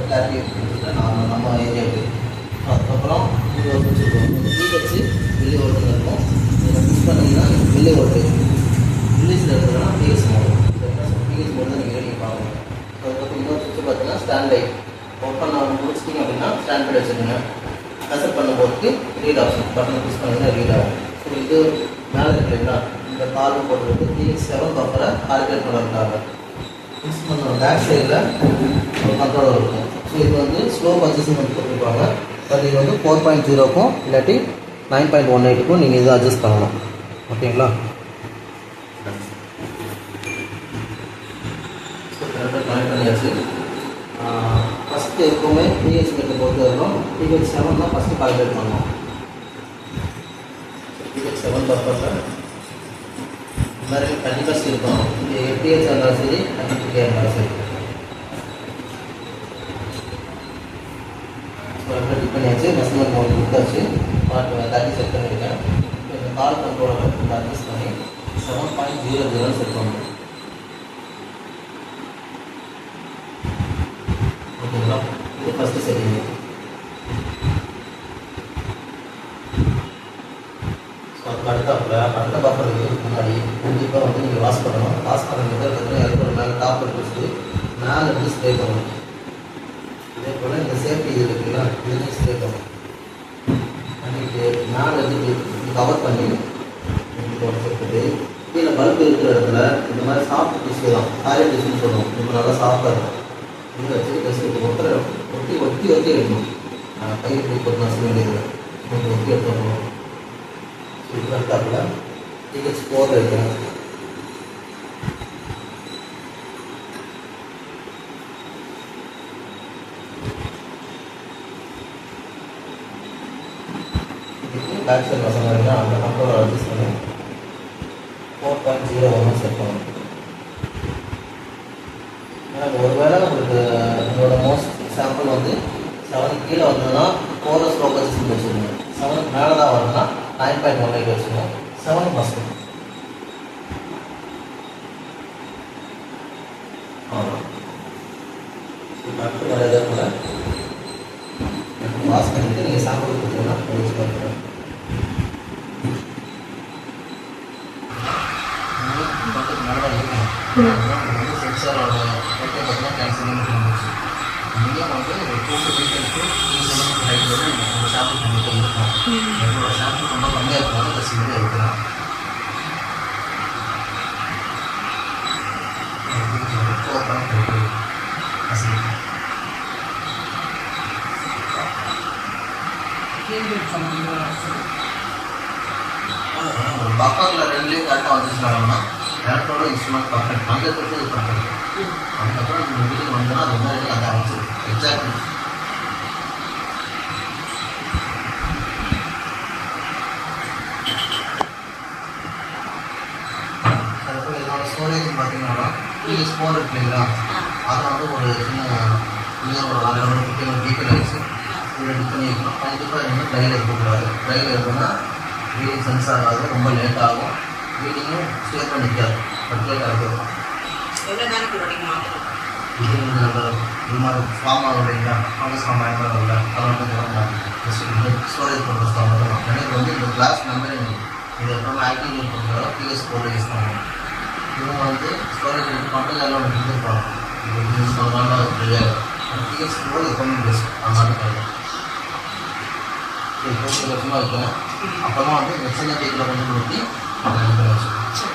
Clarity இருக்குது நம்ம ஏரியாவுக்கு. அதுக்கப்புறம் இது ஒரு வச்சுருக்கோம் பிஹெச் மில்லி வோல்ட்டுன்னு இருக்கும். இதில் ஃபிக்ஸ் பண்ணிங்கன்னா மில்லி வோல்ட்டு இங்கிலீஷில் இருக்கிறதுனா பிஹெச் மோடு. பிஹெச் மோடு தான் நீங்கள் ரெடி பார்க்கணும். அதுக்கப்புறம் இன்னொரு சுவிட்ச் பார்த்தீங்கன்னா ஸ்டாண்ட் லைட் ஓப்பன் ஆகும் முடிச்சிட்டிங்க அப்படின்னா ஸ்டாண்ட் பை வச்சுருங்க. மெஷர் பண்ணும்போது ரீட் ஆப்ஷன் பட்டனை ப்ரெஸ் பண்ணிங்கன்னா ரீட் ஆகும். ஸோ இது மேலே இருக்குங்களா இந்த கால் போட்டுருக்கு பிஹெச் 7 பஃபரை கால்குலேட் பண்ணுறதுக்காக ஃபிக்ஸ் பண்ண பேக் சைடில் ஒரு கண்ட்ரோலர் இருக்கும். ஸோ இது வந்து ஸ்லோ அட்ஜஸ்ட்மெண்ட் கொடுத்துருப்பாங்க. பட் இது வந்து 4.0க்கும் இல்லாட்டி 9.18க்கும் நீங்கள் இதை அட்ஜஸ்ட் பண்ணணும். ஓகேங்களா? ஸோ கரெக்டாக கனெக்ட் பண்ணியாச்சு. ஃபஸ்ட்டு எப்போவுமே பிஹெச் மீட்டர் பொறுத்த வரைக்கும் பிஹெச் 7 தான் ஃபஸ்ட்டு கால்குலேட் பண்ணணும். பிஹெச் 7 பர்பஸில் இந்த மாதிரி கண்டிப்பாக இருக்கணும். இது பிஹெச் இருந்தாலும் சரி கண்டிப்பாக இருந்தாலும் சரி. டிப் பண்ணியாச்சு. மெஷர்மெண்ட் மோட் கொடுத்தாச்சு. 30 செட் பண்ணியிருக்கேன். இந்த கால் கண்ட்ரோலரை அட்ஜஸ்ட் பண்ணி 7.00 செட் பண்ணணும். ஓகேங்களா? இது ஃபஸ்ட்டு செட்டிங். ஸோ அதுக்கு அடுத்த பஃபருக்கு முன்னாடி கண்டிப்பாக வந்து நீங்கள் வாஷ் பண்ணணும். வாஷ் பண்ணுறது அதுக்கப்புறம் மேலே டாப் எடுத்து மேலே எடுத்து ஸ்ப்ரே பண்ணணும். இதே போல் இந்த சேஃப்டி இது இருக்குங்களா இதுலேயும் ஸ்ப்ரே பண்ணணும். பண்ணிட்டு மேலே எடுத்து கவர் பண்ணி சேர்த்துட்டு கீழே பல்பு இருக்கிற இடத்துல இந்த மாதிரி சாஃப்ட் டிஷ்யூ தான் சாரி டிஷ்யூன்னு சொல்லுவோம். இப்போ நல்லா சாஃப்டாக இருக்கும். இது வச்சு டெஸ்ட் ஒட்டி வைக்கணும். கை போட்டு செய்ய வேண்டியது கொஞ்சம் ஒட்டி எடுத்துக்கணும். இப்போ இருக்காப்புல பிஹெச் 4 வைக்கிறேன். பேக் சைட் வசம் வரைக்கும் அந்த கண்ட்ரோலர் அட்ஜஸ்ட் பண்ணி 4.01 செட் பண்ணணும். ஒருவேளை உங்களுக்கு உங்களோட மோஸ்ட் சாம்பிள் வந்து 7 கீழே வந்ததுன்னா 4 ஸ்லோக் அட்ஜஸ்ட்மெண்ட் வச்சுருங்க. 7க்கு மேலே தான் வருதுன்னா 9.18 வச்சுக்கணும். 7 ஃபஸ்ட்டு அடுத்து வேறு எதாவது கூட வாஷ் பண்ணிட்டு நீங்கள் சாம்பிள் கொடுத்தீங்கன்னா யூஸ் பண்ணுறேன். சென்சாரோட பார்த்தீங்கன்னா கேன்சலிங் இருந்துச்சு. நீங்கள் வந்து ஒரு 2 டீட்டெயில்ஸு லைட் வந்து நம்ம ஷாம்பிள் பண்ணிட்டு இருக்கோம். என்னோட ஷாம்பிள் ரொம்ப கம்மியாக இருக்கிறாங்க ப்ளஸ் இங்கே இருக்கிறேன். பஃபரில் 2லேயும் கரெக்டாக வந்துச்சுனாங்கன்னா எலக்ட்ரோட இன்ஸ்ட்ருமெண்ட் பர்ஃபெக்ட் 100% பர்ஃபெக்ட். அதுக்கப்புறம் இந்த வீட்டுக்கு வந்தோன்னா அது மாதிரி அதை அமைச்சிருக்கு எக்ஸாக்ட்லி. அதுக்கப்புறம் இதோட ஸ்டோரேஜ் பார்த்தீங்கன்னா பிஹெச் 4 இருக்கு இல்லைங்களா அதை வந்து ஒரு சின்ன ஒரு 4 டீக்கல் ஆகிடுச்சு. இதில் டிப் பண்ணி வைக்கணும். கண்டிப்பாக இன்னும் ட்ரையில் இருக்கக்கூடாது. ட்ரையில் இருக்குன்னா ரீடிங் சென்ஸ் ஆகாது, ரொம்ப லேட் ஆகும். ரீடிங்கும் ஸ்டேட் பண்ணிக்காது. பட்ஜெட் ஆகும். இது இது மாதிரி ஃபார்ம் ஆகும் இல்லைங்களா ஃபங்கஸ் ஃபார்ம் ஆகிடும் இல்லை அதை வந்து ஸ்டோரேஜ் பண்ணுற ஸ்டாம் தான். எனக்கு வந்து இந்த கிளாஸ் மெமரி இது எப்போ ஆக்டிவேட் பண்ணுறதோ பிஹெச் 4 யூஸ் பண்ணுவோம். இவங்க வந்து ஸ்டோரேஜ் வந்து பட்டெல்லாம் ஒன்று கொடுத்துருப்பாங்க. இது யூஸ் பண்ணுறதுனால அது தெரியாது. பிஹெச் 4 எப்பவுமே பெஸ்ட். அந்த மாதிரி கிடையாது. இது 50 வருஷமாக வைக்கிறேன். அப்புறமா வந்து வெச்சனை டேக்கில் கொஞ்சம் கொடுத்து அதை எடுத்து வச்சுக்கோங்க.